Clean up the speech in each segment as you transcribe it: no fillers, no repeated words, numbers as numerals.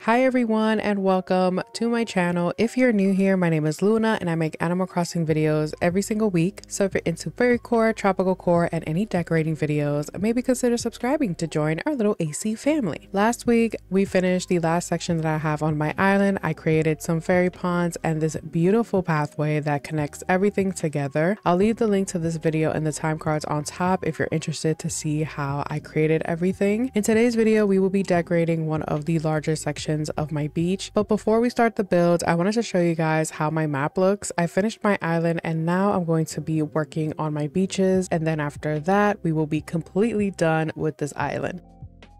Hi everyone and welcome to my channel. If you're new here, my name is Luna and I make Animal Crossing videos every single week. So if you're into Fairycore, Tropicalcore, and any decorating videos, maybe consider subscribing to join our little AC family. Last week, we finished the last section that I have on my island. I created some fairy ponds and this beautiful pathway that connects everything together. I'll leave the link to this video in the time cards on top if you're interested to see how I created everything. In today's video, we will be decorating one of the larger sections of my beach. But before we start the build, I wanted to show you guys how my map looks. I finished my island and now I'm going to be working on my beaches, and then after that we will be completely done with this island.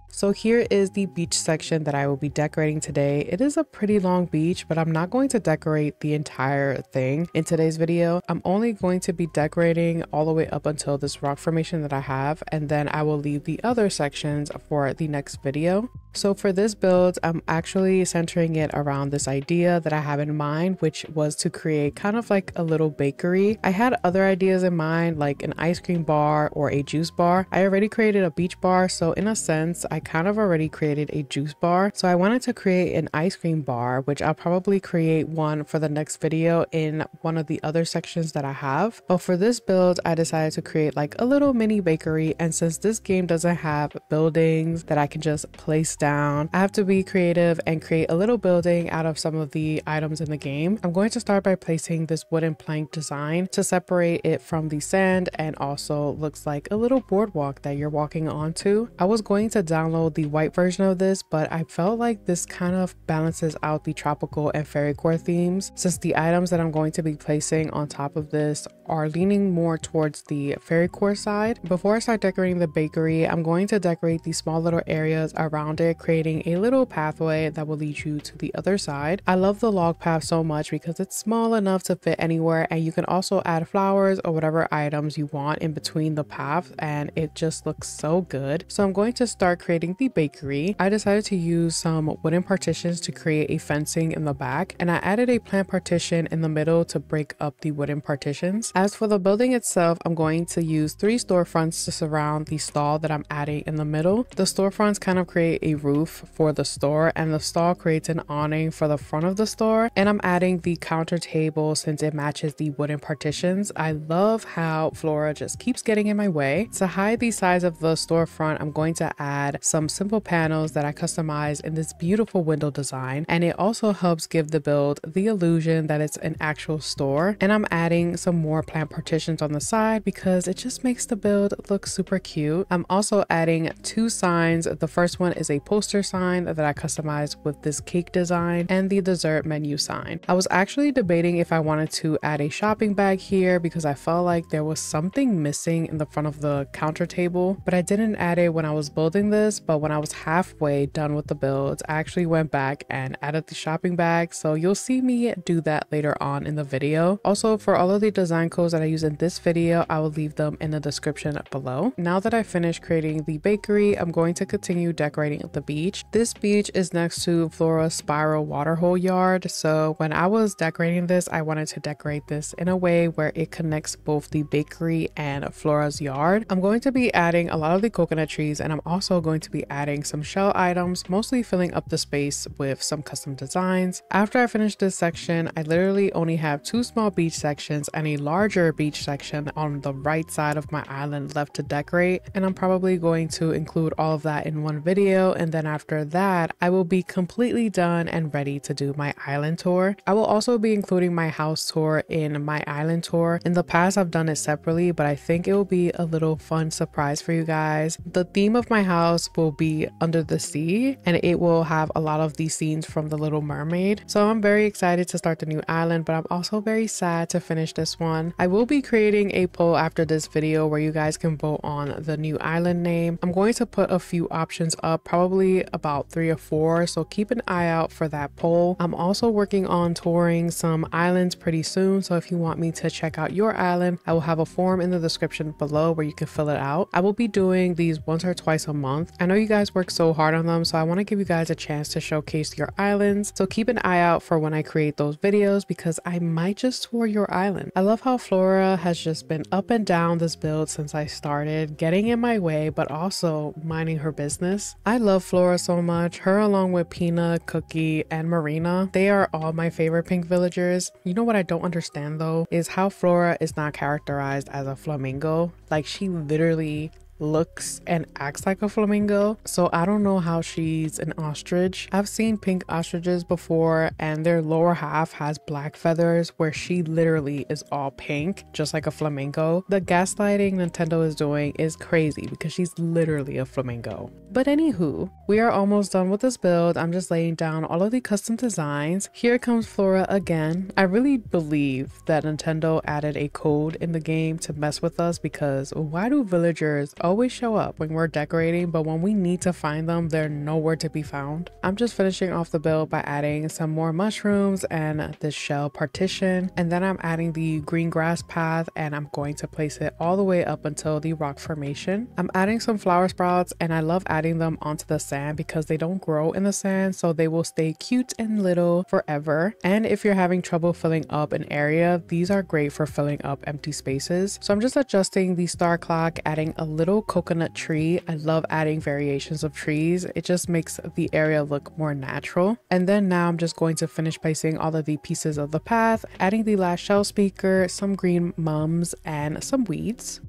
So here is the beach section that I will be decorating today. It is a pretty long beach, but I'm not going to decorate the entire thing in today's video. I'm only going to be decorating all the way up until this rock formation that I have, and then I will leave the other sections for the next video. So for this build, I'm actually centering it around this idea that I have in mind, which was to create kind of like a little bakery. I had other ideas in mind, like an ice cream bar or a juice bar. I already created a beach bar, so in a sense, I kind of already created a juice bar. So I wanted to create an ice cream bar, which I'll probably create one for the next video in one of the other sections that I have. But for this build, I decided to create like a little mini bakery. And since this game doesn't have buildings that I can just place down, I have to be creative and create a little building out of some of the items in the game. I'm going to start by placing this wooden plank design to separate it from the sand, and also looks like a little boardwalk that you're walking onto. I was going to download the white version of this, but I felt like this kind of balances out the tropical and fairycore themes, since the items that I'm going to be placing on top of this are leaning more towards the fairycore side. Before I start decorating the bakery, I'm going to decorate these small little areas around it, creating a little pathway that will lead you to the other side. I love the log path so much because it's small enough to fit anywhere, and you can also add flowers or whatever items you want in between the path, and it just looks so good. So I'm going to start creating the bakery. I decided to use some wooden partitions to create a fencing in the back, and I added a plant partition in the middle to break up the wooden partitions. As for the building itself, I'm going to use 3 storefronts to surround the stall that I'm adding in the middle. The storefronts kind of create a roof for the store, and the stall creates an awning for the front of the store. And I'm adding the counter table since it matches the wooden partitions. I love how Flora just keeps getting in my way. To hide the size of the storefront, I'm going to add some simple panels that I customized in this beautiful window design, and it also helps give the build the illusion that it's an actual store. And I'm adding some more plant partitions on the side because it just makes the build look super cute. I'm also adding 2 signs. The first one is a poster sign that I customized with this cake design, and the dessert menu sign. I was actually debating if I wanted to add a shopping bag here because I felt like there was something missing in the front of the counter table, but I didn't add it when I was building this. But when I was halfway done with the build, I actually went back and added the shopping bag, so you'll see me do that later on in the video. Also, for all of the design codes that I use in this video, I will leave them in the description below. Now that I finished creating the bakery, I'm going to continue decorating the beach. This beach is next to Flora's spiral waterhole yard, so when I was decorating this, I wanted to decorate this in a way where it connects both the bakery and Flora's yard. I'm going to be adding a lot of the coconut trees, and I'm also going to be adding some shell items, mostly filling up the space with some custom designs. After I finish this section, I literally only have 2 small beach sections and a larger beach section on the right side of my island left to decorate, and I'm probably going to include all of that in one video, and then after that I will be completely done and ready to do my island tour. I will also be including my house tour in my island tour. In the past I've done it separately, but I think it will be a little fun surprise for you guys. The theme of my house will be under the sea, and it will have a lot of these scenes from The Little Mermaid. So I'm very excited to start the new island, but I'm also very sad to finish this one. I will be creating a poll after this video where you guys can vote on the new island name. I'm going to put a few options up, probably about 3 or 4, so keep an eye out for that poll. I'm also working on touring some islands pretty soon, so if you want me to check out your island, I will have a form in the description below where you can fill it out. I will be doing these once or twice a month. I know you guys work so hard on them, so I want to give you guys a chance to showcase your islands, so keep an eye out for when I create those videos because I might just tour your island. I love how Flora has just been up and down this build since I started, getting in my way but also minding her business. I love Flora so much. Her along with Peanut, Cookie, and Marina. They are all my favorite pink villagers. You know what I don't understand though is how Flora is not characterized as a flamingo. Like she literally looks and acts like a flamingo, so I don't know how she's an ostrich. I've seen pink ostriches before and their lower half has black feathers, where she literally is all pink just like a flamingo. The gaslighting Nintendo is doing is crazy because she's literally a flamingo. But anywho, we are almost done with this build. I'm just laying down all of the custom designs. Here comes Flora again. I really believe that Nintendo added a code in the game to mess with us, because why do villagers always show up when we're decorating, but when we need to find them, they're nowhere to be found? I'm just finishing off the build by adding some more mushrooms and this shell partition, and then I'm adding the green grass path, and I'm going to place it all the way up until the rock formation. I'm adding some flower sprouts, and I love adding them onto the sand because they don't grow in the sand, so they will stay cute and little forever. And if you're having trouble filling up an area, these are great for filling up empty spaces. So I'm just adjusting the star clock, adding a little coconut tree. I love adding variations of trees. It just makes the area look more natural. And then now I'm just going to finish placing all of the pieces of the path, adding the last shell speaker, some green mums, and some weeds.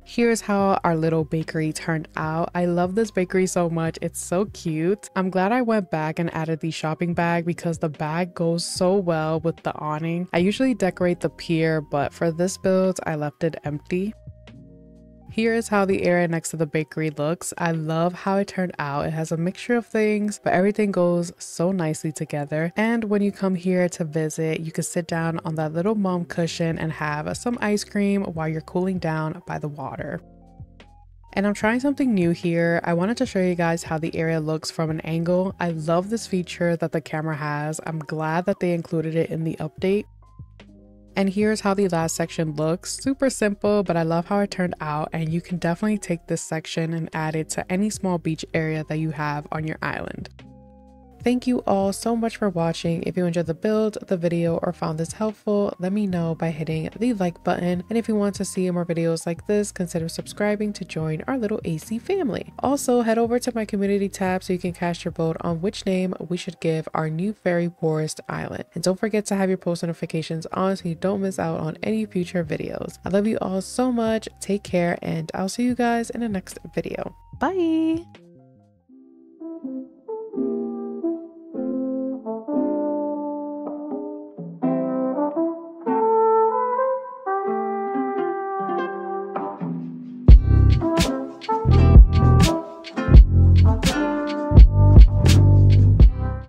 Here's how our little bakery turned out. I love this bakery so much. It's so cute. I'm glad I went back and added the shopping bag because the bag goes so well with the awning. I usually decorate the pier, but for this build, I left it empty. Here is how the area next to the bakery looks. I love how it turned out. It has a mixture of things, but everything goes so nicely together. And when you come here to visit, you can sit down on that little mum cushion and have some ice cream while you're cooling down by the water. And I'm trying something new here. I wanted to show you guys how the area looks from an angle. I love this feature that the camera has. I'm glad that they included it in the update. And here's how the last section looks. Super simple, but I love how it turned out, and you can definitely take this section and add it to any small beach area that you have on your island. Thank you all so much for watching. If you enjoyed the build, the video, or found this helpful, let me know by hitting the like button. And if you want to see more videos like this, consider subscribing to join our little AC family. Also, head over to my community tab so you can cast your vote on which name we should give our new fairyforest island. And don't forget to have your post notifications on so you don't miss out on any future videos. I love you all so much. Take care, and I'll see you guys in the next video. Bye!